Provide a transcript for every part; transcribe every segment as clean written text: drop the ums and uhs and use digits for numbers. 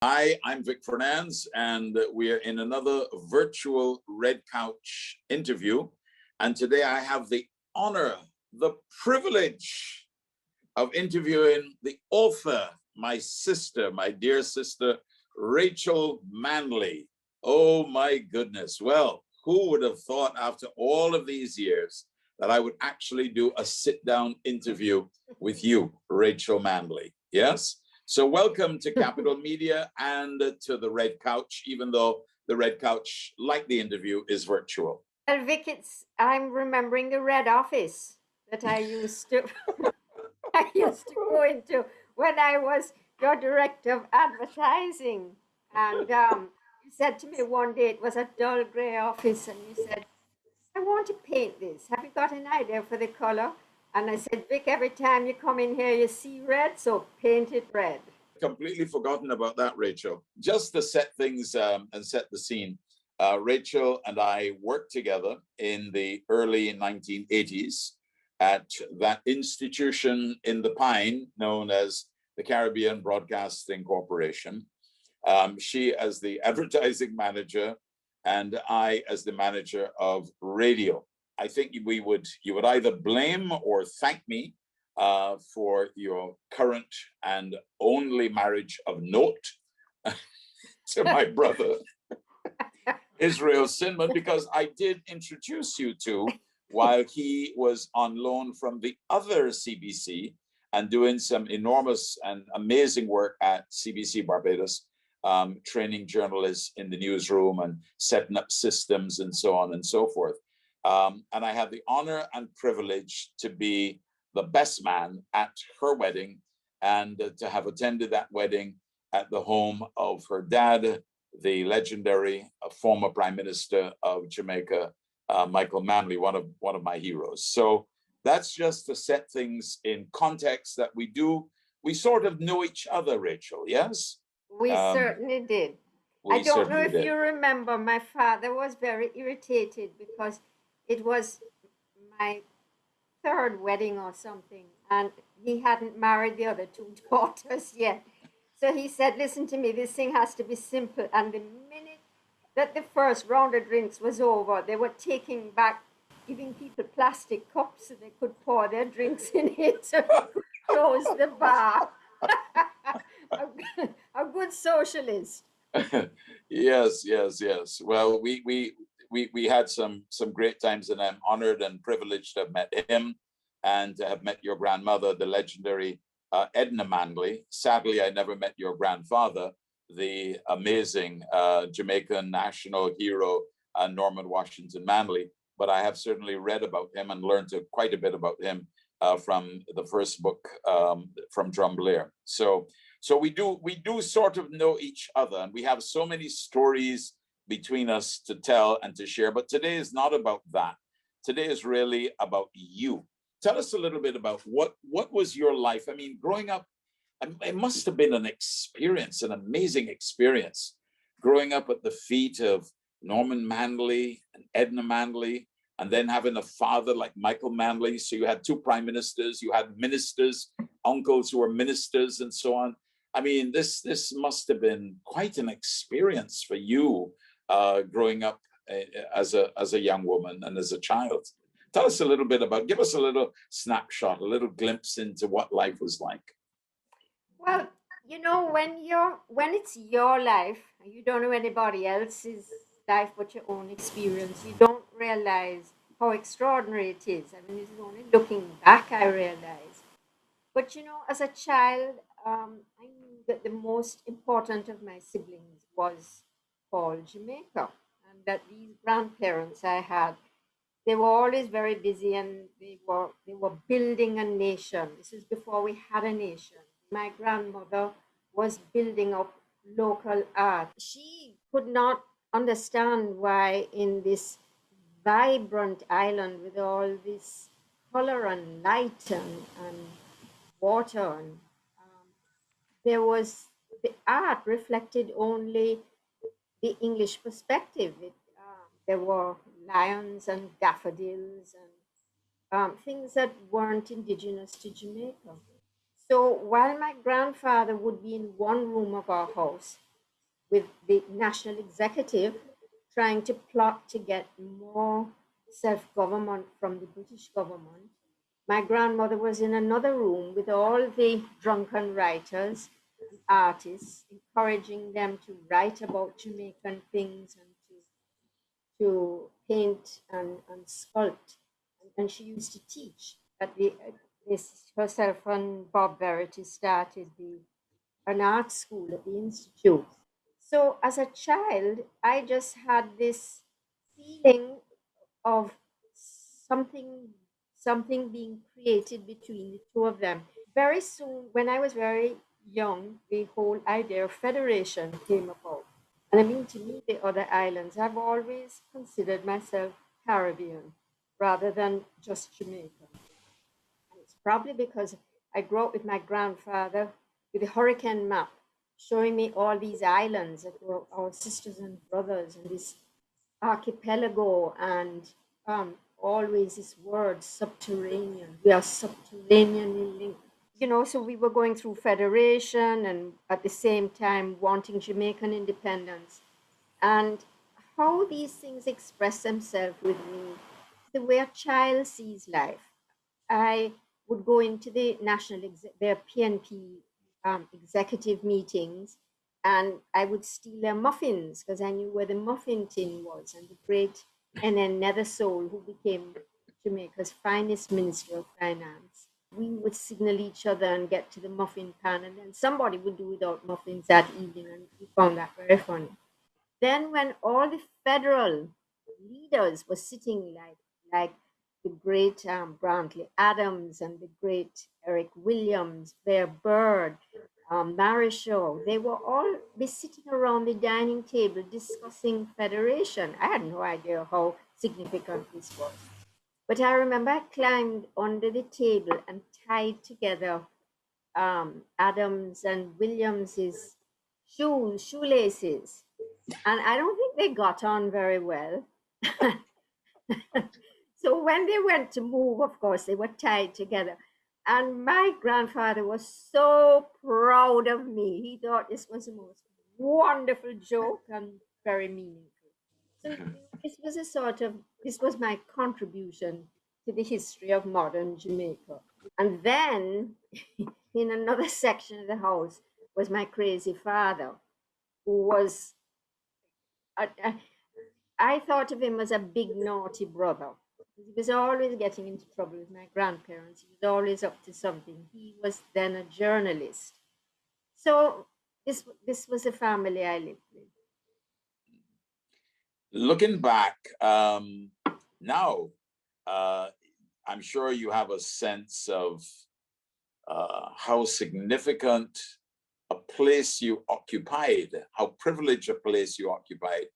Hi, I'm Vic Fernandez, and we are in another virtual Red Couch interview. And today I have the honor, the privilege of interviewing the author, my sister, my dear sister, Rachel Manley. Oh my goodness. Well, who would have thought after all of these years that I would actually do a sit-down interview with you, Rachel Manley? Yes? So welcome to Capital Media and to the Red Couch, even though the Red Couch, like the interview, is virtual. Well, Vic, I'm remembering the Red Office that I used to go into when I was your director of advertising. And you said to me one day it was a dull gray office, and you said, "I want to paint this. Have you got an idea for the color?" And I said, "Vic, every time you come in here, you see red, so paint it red." Completely forgotten about that, Rachel. Just to set things and set the scene, Rachel and I worked together in the early 1980s at that institution in the Pine known as the Caribbean Broadcasting Corporation. She as the advertising manager, and I as the manager of radio. I think you would either blame or thank me for your current and only marriage of note to my brother, Israel Sinman, because I did introduce you to while he was on loan from the other CBC and doing some enormous and amazing work at CBC Barbados, training journalists in the newsroom and setting up systems and so on and so forth. And I had the honor and privilege to be the best man at her wedding and to have attended that wedding at the home of her dad, the legendary former Prime Minister of Jamaica, Michael Manley, one of my heroes. So that's just to set things in context that we sort of know each other, Rachel, yes? We certainly did. I don't know if you remember, my father was very irritated because it was my third wedding or something, and he hadn't married the other two daughters yet. So he said, "Listen to me, this thing has to be simple." And the minute that the first round of drinks was over, they were taking back, giving people plastic cups so they could pour their drinks in it, so they could close the bar. A good socialist. Yes, yes, yes. Well, we had some great times, and I'm honored and privileged to have met him and to have met your grandmother, the legendary Edna Manley. Sadly, I never met your grandfather, the amazing Jamaican national hero, Norman Washington Manley. But I have certainly read about him and learned quite a bit about him from the first book from Drum Blair. So we do sort of know each other, and we have so many stories between us to tell and to share. But today is not about that. Today is really about you. Tell us a little bit about what was your life. I mean, growing up, it must have been an experience, an amazing experience, growing up at the feet of Norman Manley and Edna Manley, and then having a father like Michael Manley. So you had two prime ministers, you had ministers, uncles who were ministers, and so on. I mean, this must have been quite an experience for you growing up as a young woman and as a child. Tell us a little bit give us a little snapshot, a little glimpse into what life was like. Well, when it's your life, you don't know anybody else's life but your own experience. You don't realize how extraordinary it is. I mean, it's only looking back I realize. But as a child, I knew that the most important of my siblings was called Jamaica, and that these grandparents I had, they were always very busy, and they were building a nation. This is before we had a nation. My grandmother was building up local art. She could not understand why in this vibrant island with all this color and light and water and there was the art reflected only the English perspective. There were lions and daffodils and things that weren't indigenous to Jamaica. So while my grandfather would be in one room of our house, with the national executive trying to plot to get more self government from the British government. My grandmother was in another room with all the drunken writers and artists, encouraging them to write about Jamaican things and to paint and sculpt. And she used to teach at this herself and Bob Verity started an art school at the institute. So as a child, I just had this feeling of something something being created between the two of them. Very soon, when I was very young, the whole idea of federation came about. And I mean, to me, the other islands, I've always considered myself Caribbean rather than just Jamaica. And it's probably because I grew up with my grandfather with a hurricane map showing me all these islands that were our sisters and brothers and this archipelago and always this word subterranean. We are subterraneanly linked. So we were going through federation and at the same time wanting Jamaican independence. And how these things express themselves with me, the way a child sees life. I would go into the their PNP executive meetings, and I would steal their muffins because I knew where the muffin tin was. And the great N.N. Nethersole, who became Jamaica's finest minister of finance, we would signal each other and get to the muffin pan, and then somebody would do without muffins that evening, and we found that very funny. Then, when all the federal leaders were sitting like the great Brantley Adams and the great Eric Williams, Bear Bird, Marishaw, they were all be sitting around the dining table discussing federation. I had no idea how significant this was. But I remember I climbed under the table and tied together Adams and Williams's shoelaces, and I don't think they got on very well. So when they went to move, of course, they were tied together. And my grandfather was so proud of me. He thought this was the most wonderful joke and very meaningful. So this was my contribution to the history of modern Jamaica. And then in another section of the house was my crazy father, who was a, I thought of him as a big naughty brother. He was always getting into trouble with my grandparents. He was always up to something. He was then a journalist. So this was the family I lived with. Looking back, now, I'm sure you have a sense of how significant a place you occupied, how privileged a place you occupied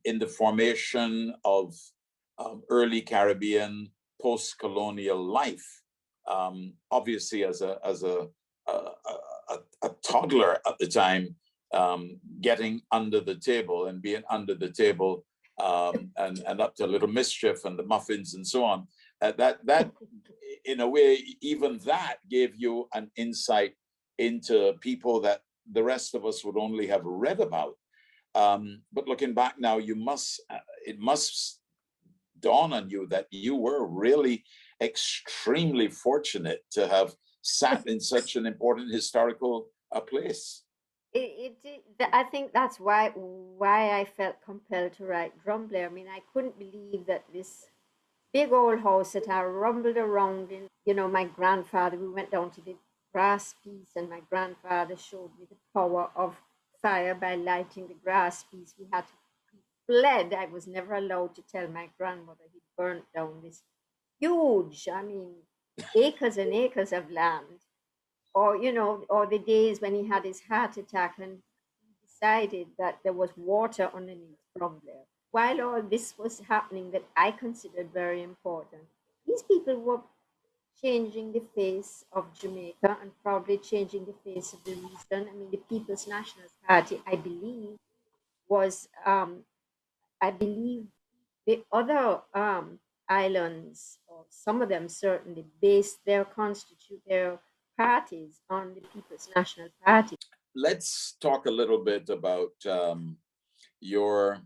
in the formation of early Caribbean post-colonial life. Obviously, as a toddler at the time, getting under the table and being under the table and up to a little mischief and the muffins and so on. That in a way, even that gave you an insight into people that the rest of us would only have read about. But looking back now, it must dawn on you that you were really extremely fortunate to have sat in such an important historical place. I think that's why I felt compelled to write Drumbler. I mean, I couldn't believe that this big old house that I rumbled around in. My grandfather, we went down to the grass piece, and my grandfather showed me the power of fire by lighting the grass piece. We had to fled. I was never allowed to tell my grandmother he burnt down this huge, I mean, acres and acres of land. Or the days when he had his heart attack and he decided that there was water underneath from there. While all this was happening that I considered very important, these people were changing the face of Jamaica and probably changing the face of the region. I mean, the People's National Party, was, I believe, the other islands, or some of them certainly, based their parties on the People's National Party. let's talk a little bit about your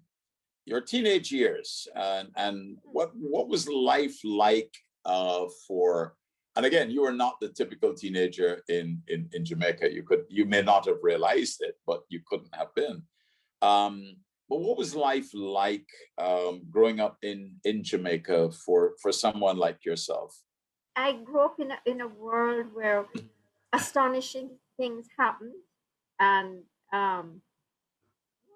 teenage years and what was life like for. And again, you are not the typical teenager in Jamaica. You may not have realized it, but you couldn't have been. But what was life like growing up in Jamaica for someone like yourself? I grew up in a world where astonishing things happened, and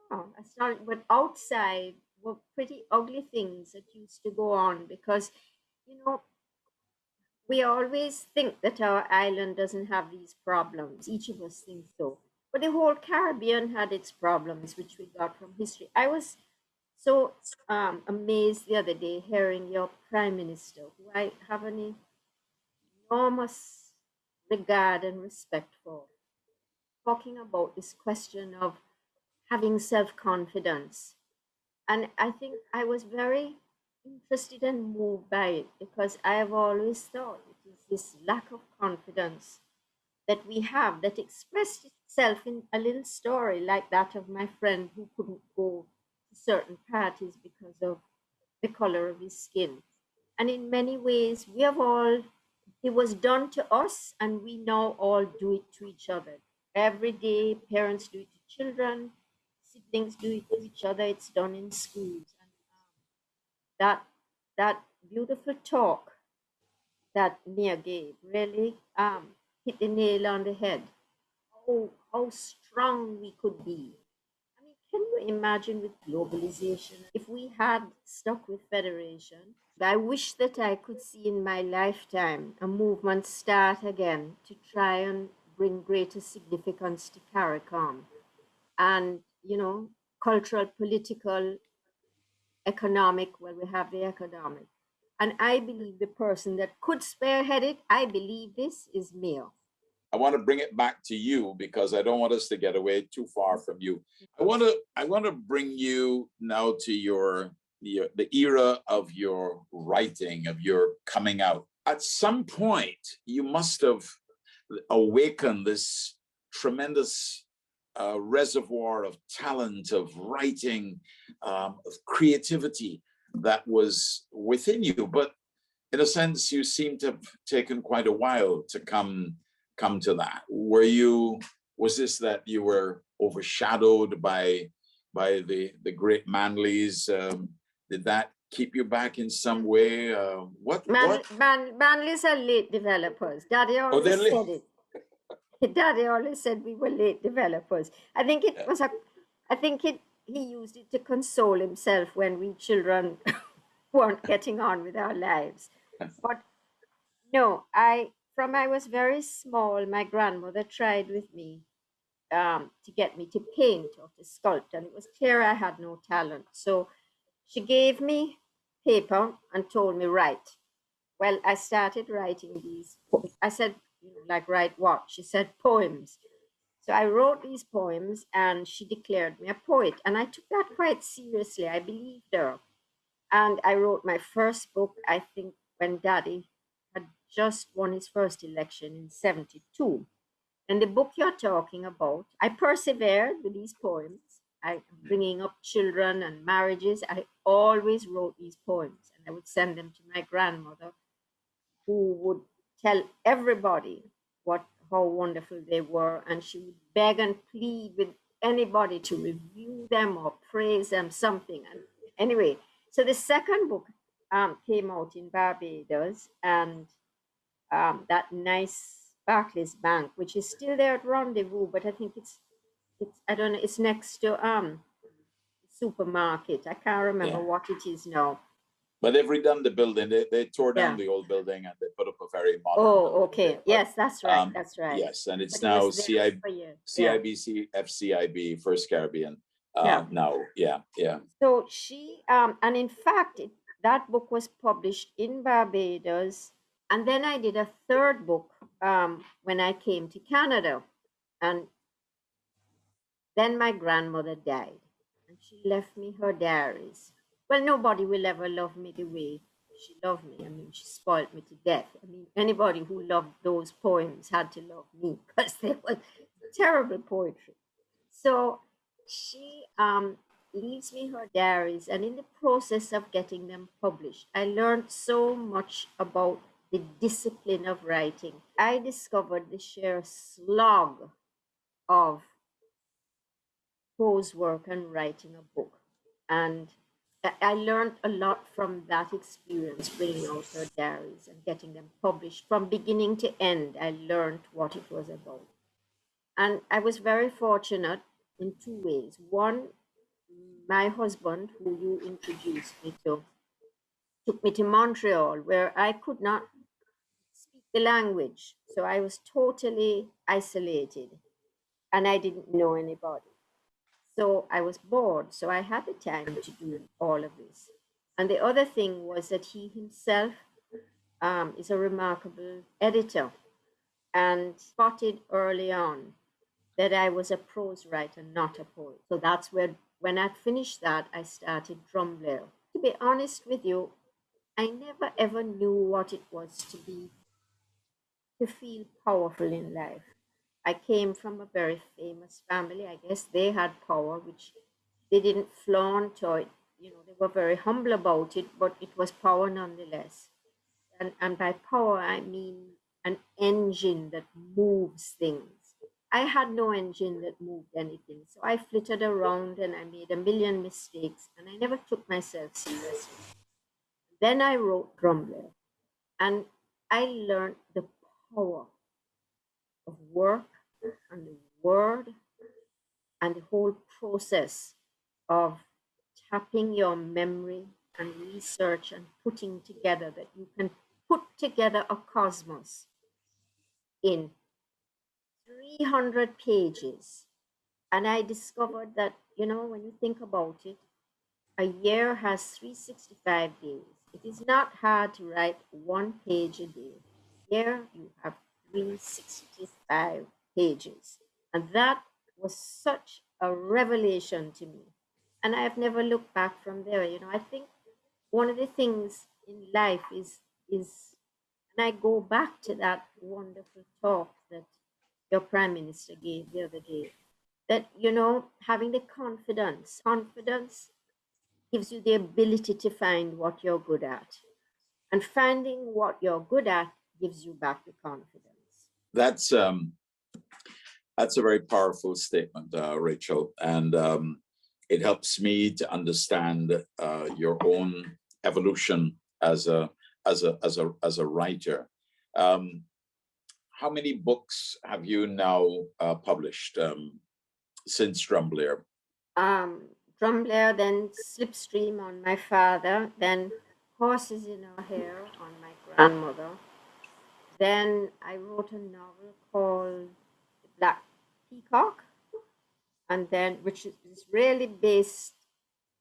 but outside were pretty ugly things that used to go on because, you know, we always think that our island doesn't have these problems. Each of us thinks so. But the whole Caribbean had its problems, which we got from history. I was so amazed the other day hearing your prime minister, who I have an enormous regard and respect for, talking about this question of having self confidence. And I think I was very interested and moved by it because I have always thought it is this lack of confidence that we have that expressed itself in a little story like that of my friend who couldn't go to certain parties because of the color of his skin. And in many ways, we have all, it was done to us, and we now all do it to each other. Every day, parents do it to children, siblings do it to each other, it's done in schools. And that, that beautiful talk that Mia gave really hit the nail on the head. How strong we could be. I mean, can you imagine with globalization if we had stuck with federation? I wish that I could see in my lifetime a movement start again to try and bring greater significance to CARICOM and, cultural, political, economic. Well, we have the economic. And I believe the person that could spearhead it, I believe this is Mia. I want to bring it back to you because I don't want us to get away too far from you. I want to bring you now to the era of your writing, of your coming out. At some point, you must have awakened this tremendous reservoir of talent, of writing, of creativity that was within you. But in a sense, you seem to have taken quite a while to come to that. Was this that you were overshadowed by the great Manleys? Did that keep you back in some way? Manleys are late developers. Daddy always said it. Daddy always said we were late developers. I think it was he used it to console himself when we children weren't getting on with our lives. But no, from I was very small, my grandmother tried with me to get me to paint or to sculpt, and it was clear I had no talent. So she gave me paper and told me write. Well, I started writing these. I said, like write what? She said poems. So I wrote these poems, and she declared me a poet, and I took that quite seriously. I believed her, and I wrote my first book. I think when Daddy had just won his first election in '72. And the book you're talking about, I persevered with these poems. I bringing up children and marriages. I always wrote these poems, and I would send them to my grandmother, who would tell everybody how wonderful they were, and she would beg and plead with anybody to review them or praise them, something. And anyway, so the second book came out in Barbados, and that nice Barclays Bank, which is still there at Rendezvous, but I think it's I don't know, it's next to supermarket. I can't remember what it is now. But they've redone the building. They tore down the old building and they put up a very modern building. Oh, okay. But, yes, that's right. That's right. Yes, and it's now CIBC FCIB First Caribbean. Now, yeah. So she and in fact, that book was published in Barbados, and then I did a third book when I came to Canada, and then my grandmother died, and she left me her diaries. Well, nobody will ever love me the way she loved me. I mean, she spoiled me to death. I mean, anybody who loved those poems had to love me because terrible poetry. So she leaves me her diaries, and in the process of getting them published, I learned so much about the discipline of writing. I discovered the sheer slog of prose work and writing a book. And I learned a lot from that experience, bringing out her diaries and getting them published from beginning to end. I learned what it was about. And I was very fortunate in two ways. One, my husband, who you introduced me to, took me to Montreal, where I could not speak the language. So I was totally isolated and I didn't know anybody. So I was bored. So I had the time to do all of this. And the other thing was that he himself is a remarkable editor and spotted early on that I was a prose writer, not a poet. So that's where, when I finished that, I started Drumblare. To be honest with you, I never ever knew what it was to feel powerful in life. I came from a very famous family. I guess they had power, which they didn't flaunt or, they were very humble about it, but it was power nonetheless. And by power, I mean an engine that moves things. I had no engine that moved anything. So I flitted around and I made a million mistakes and I never took myself seriously. Then I wrote Grumbler and I learned the power of work and the word and the whole process of tapping your memory and research and putting together that you can put together a cosmos in 300 pages. And I discovered that, when you think about it, a year has 365 days. It is not hard to write one page a day. Here you have 365 pages. And that was such a revelation to me. And I have never looked back from there. I think one of the things in life is and I go back to that wonderful talk that your prime minister gave the other day, that having the confidence gives you the ability to find what you're good at, and finding what you're good at gives you back the confidence. That's a very powerful statement, Rachel, and it helps me to understand your own evolution as a writer. How many books have you now published since Drumblare? Drumblare, then Slipstream on my father, then Horses in Our Hair on my grandmother. Then I wrote a novel called The Black Peacock, and then which is really based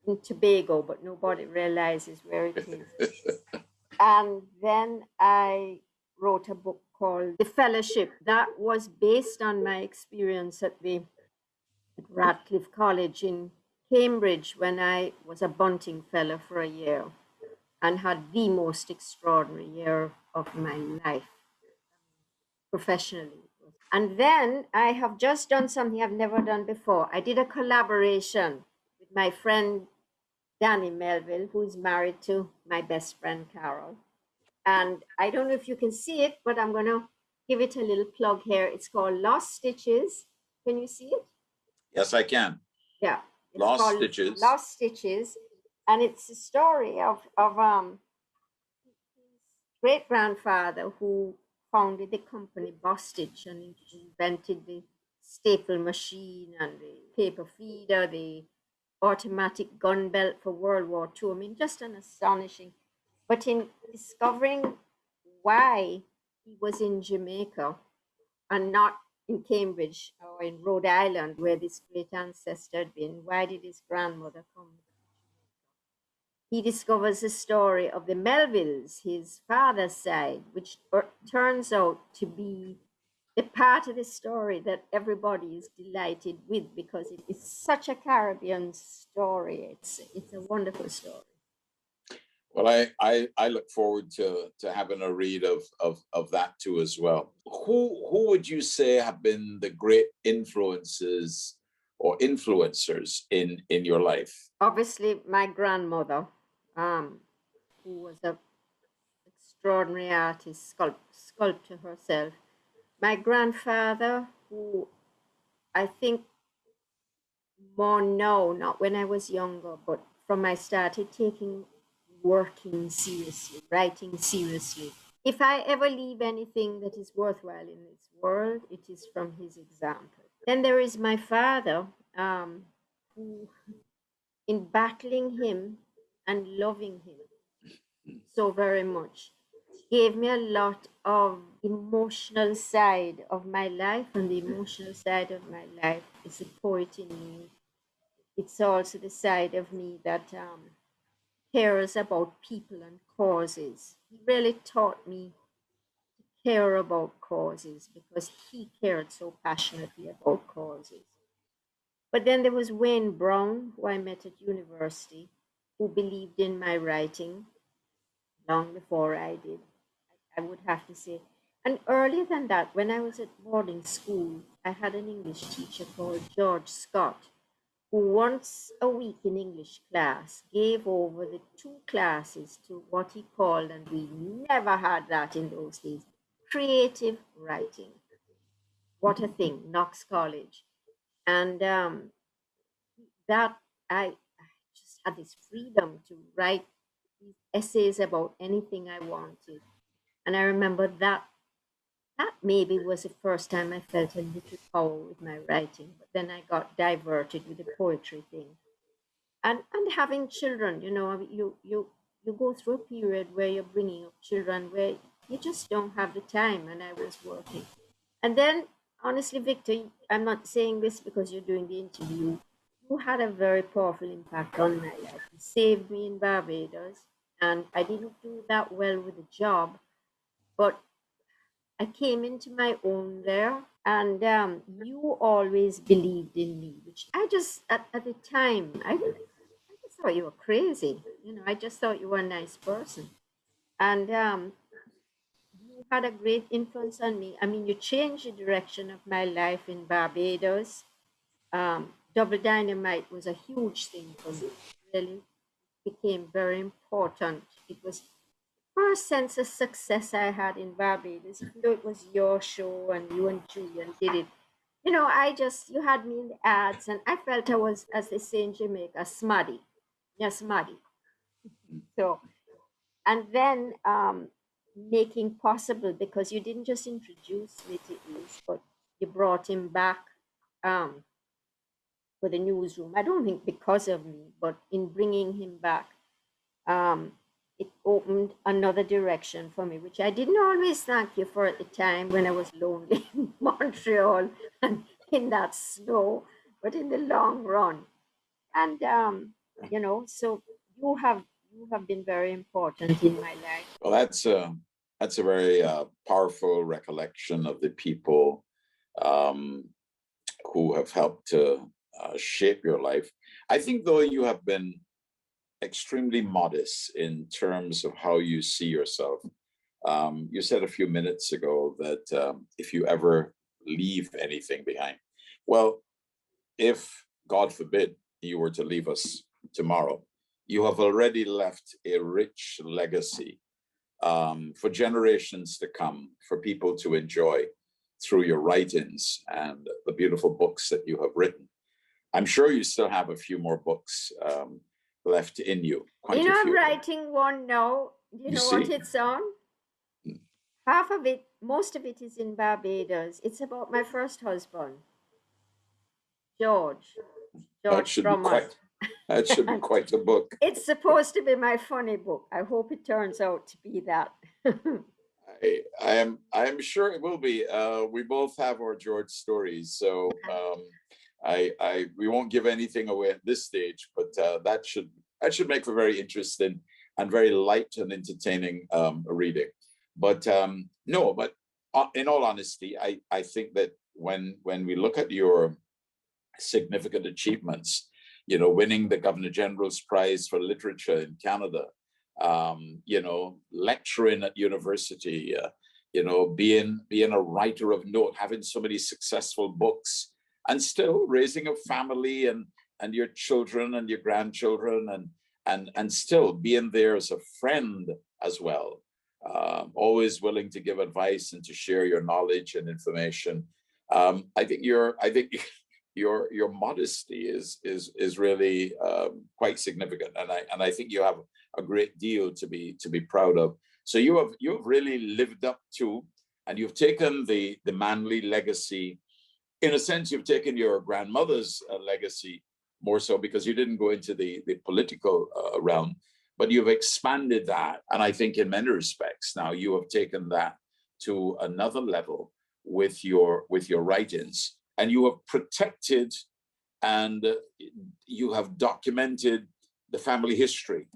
in Tobago, but nobody realizes where it is. And then I wrote a book called The Fellowship that was based on my experience at Radcliffe College in Cambridge when I was a Bunting Fellow for a year and had the most extraordinary year of my life professionally. And then I have just done something I've never done before. I did a collaboration with my friend Danny Melville, who is married to my best friend Carol. And I don't know if you can see it, but I'm going to give it a little plug here. It's called Lost Stitches. Can you see it? Yes, I can. Yeah. It's Lost called Stitches. Lost Stitches. And it's a story of his great grandfather who founded the company Bostitch and invented the staple machine and the paper feeder, the automatic gun belt for World War II. I mean, just an astonishing. But in discovering why he was in Jamaica and not in Cambridge or in Rhode Island, where this great ancestor had been, why did his grandmother come? He discovers the story of the Melvilles, his father's side, which turns out to be the part of the story that everybody is delighted with because it is such a Caribbean story. It's a wonderful story. Well, I look forward to having a read of that too as well. Who would you say have been the great influences or influencers in your life? Obviously, my grandmother, who was a extraordinary artist, sculptor herself. My grandfather, who I think more now, not when I was younger, but from I started taking working seriously, writing seriously. If I ever leave anything that is worthwhile in this world, it is from his example. Then there is my father, who, in battling him and loving him so very much, gave me a lot of emotional side of my life, and the emotional side of my life is the poet in me. It's also the side of me that cares about people and causes. He really taught me to care about causes because he cared so passionately about causes. But then there was Wayne Brown, who I met at university, who believed in my writing long before I did. I would have to say. And earlier than that, when I was at boarding school, I had an English teacher called George Scott, who once a week in English class gave over the two classes to what he called, and we never had that in those days, creative writing. What a thing, Knox College. And that I just had this freedom to write these essays about anything I wanted. And I remember that maybe was the first time I felt a little power with my writing. But then I got diverted with the poetry thing. And having children, I mean, you go through a period where you're bringing up children where you just don't have the time, and I was working. And then, honestly, Victor, I'm not saying this because you're doing the interview. You had a very powerful impact on my life. You saved me in Barbados, and I didn't do that well with the job, but I came into my own there, and you always believed in me, which I just, at the time, I just thought you were crazy. I just thought you were a nice person. And you had a great influence on me. I mean, you changed the direction of my life in Barbados. Double Dynamite was a huge thing for me. Really became very important. It was first sense of success I had in Barbados, even though it was your show and you and Julian did it. You had me in the ads, and I felt I was, as they say in Jamaica, smuddy. Yeah, smuddy. So, and then making possible, because you didn't just introduce me to East, but you brought him back um, for the newsroom. I don't think because of me, but in bringing him back, um, it opened another direction for me, which I didn't always thank you for at the time when I was lonely in Montreal and in that snow, but in the long run. And so you have been very important in my life. Well, that's a very powerful recollection of the people um, who have helped to shape your life. I think, though, you have been extremely modest in terms of how you see yourself. You said a few minutes ago that if you ever leave anything behind, well, if God forbid you were to leave us tomorrow, you have already left a rich legacy for generations to come, for people to enjoy through your writings and the beautiful books that you have written. I'm sure you still have a few more books left in you, quite a I'm few. writing one now. Do you You know what see? it's on? Half of it, most of it is in Barbados. It's about my first husband, George, That George should be Drummond. quite that should be And quite a book. it's supposed to be my funny book. I hope it turns out to be that. I am sure it will be. We both have our George stories, so I we won't give anything away at this stage, but that should make for very interesting and very light and entertaining reading. But no, but in all honesty, I think that when we look at your significant achievements, winning the Governor General's Prize for Literature in Canada, lecturing at university, being a writer of note, having so many successful books, and still raising a family and your children and your grandchildren, and still being there as a friend as well. Always willing to give advice and to share your knowledge and information. I think your modesty is really quite significant, and I think you have a great deal to be proud of. So you have really lived up to, and you've taken the Manley legacy. In a sense, you've taken your grandmother's legacy more so, because you didn't go into the political realm, but you've expanded that. And I think in many respects now you have taken that to another level with your writings, and you have protected and you have documented the family history,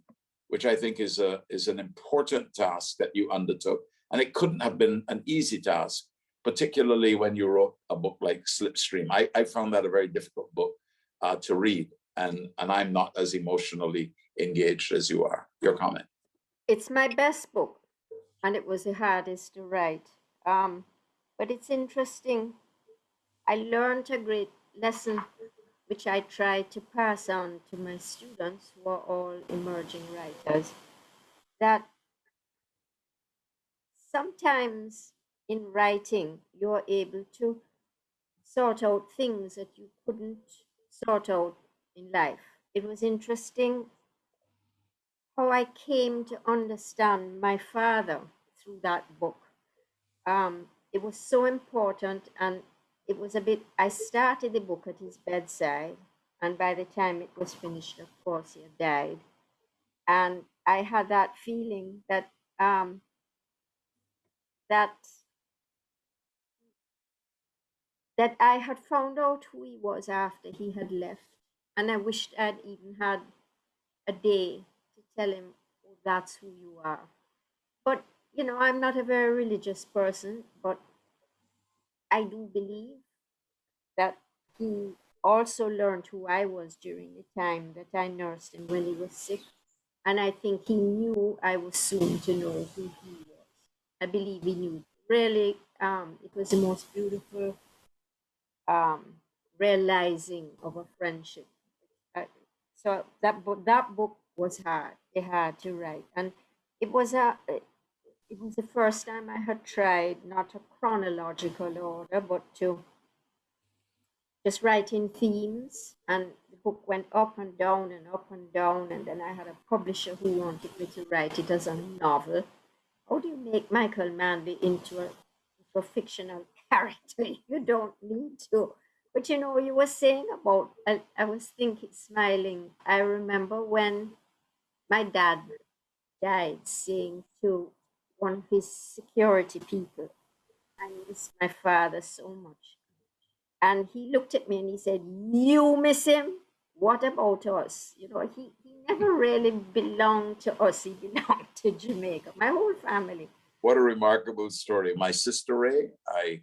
which I think is an important task that you undertook. And it couldn't have been an easy task, particularly when you wrote a book like Slipstream. I found that a very difficult book to read, and I'm not as emotionally engaged as you are. Your comment? It's my best book, and it was the hardest to write. But it's interesting. I learned a great lesson, which I try to pass on to my students, who are all emerging writers, that sometimes in writing you're able to sort out things that you couldn't sort out in life. It was interesting how I came to understand my father through that book. It was so important, and it was a bit. I started the book at his bedside, and by the time it was finished, of course, he had died. And I had that feeling that that that I had found out who he was after he had left, and I wished I'd even had a day to tell him, "Oh, that's who you are." But I'm not a very religious person, but I do believe that he also learned who I was during the time that I nursed him when he was sick. And I think he knew I was soon to know who he was. I believe he knew. Really, it was the most beautiful um, realizing of a friendship. Uh, so that book was hard. It had to write, and it was the first time I had tried not a chronological order, but to just writing themes, and the book went up and down and up and down, and then I had a publisher who wanted me to write it as a novel. How do you make Michael Manley into a fictional character? You don't need to. But you were saying about, I was thinking, smiling. I remember when my dad died, saying to one of his security people, "I miss my father so much." And he looked at me and he said, "You miss him? What about us?" He never really belonged to us. He belonged to Jamaica, my whole family. What a remarkable story. My sister Ray, I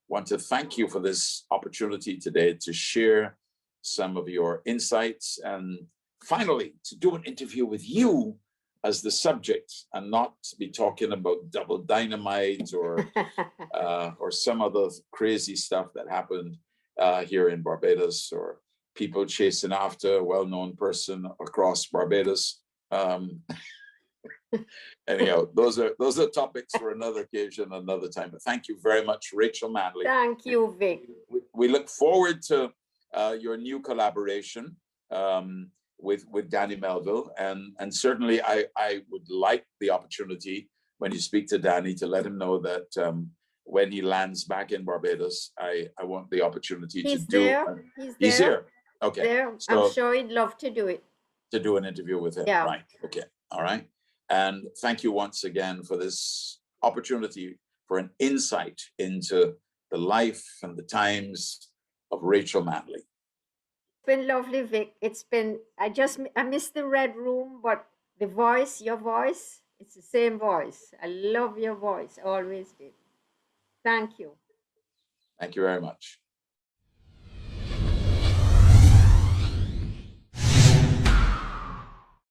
want to thank you for this opportunity today to share some of your insights, and finally to do an interview with you as the subject, and not be talking about double dynamite or some other crazy stuff that happened here in Barbados, or people chasing after a well-known person across Barbados. Anyhow, those are topics for another occasion, another time. But thank you very much, Rachel Manley. Thank you, Vic. We look forward to your new collaboration with Danny Melville, and certainly I would like the opportunity, when you speak to Danny, to let him know that when he lands back in Barbados, I want the opportunity He's to do. There. He's here. Okay. There. So, I'm sure he'd love to do it. To do an interview with him. Yeah. Right. Okay. All right. And thank you once again for this opportunity, for an insight into the life and the times of Rachel Manley. It's been lovely, Vic. I missed the red room, but the voice, your voice, it's the same voice. I love your voice. Always did. Thank you. Thank you very much.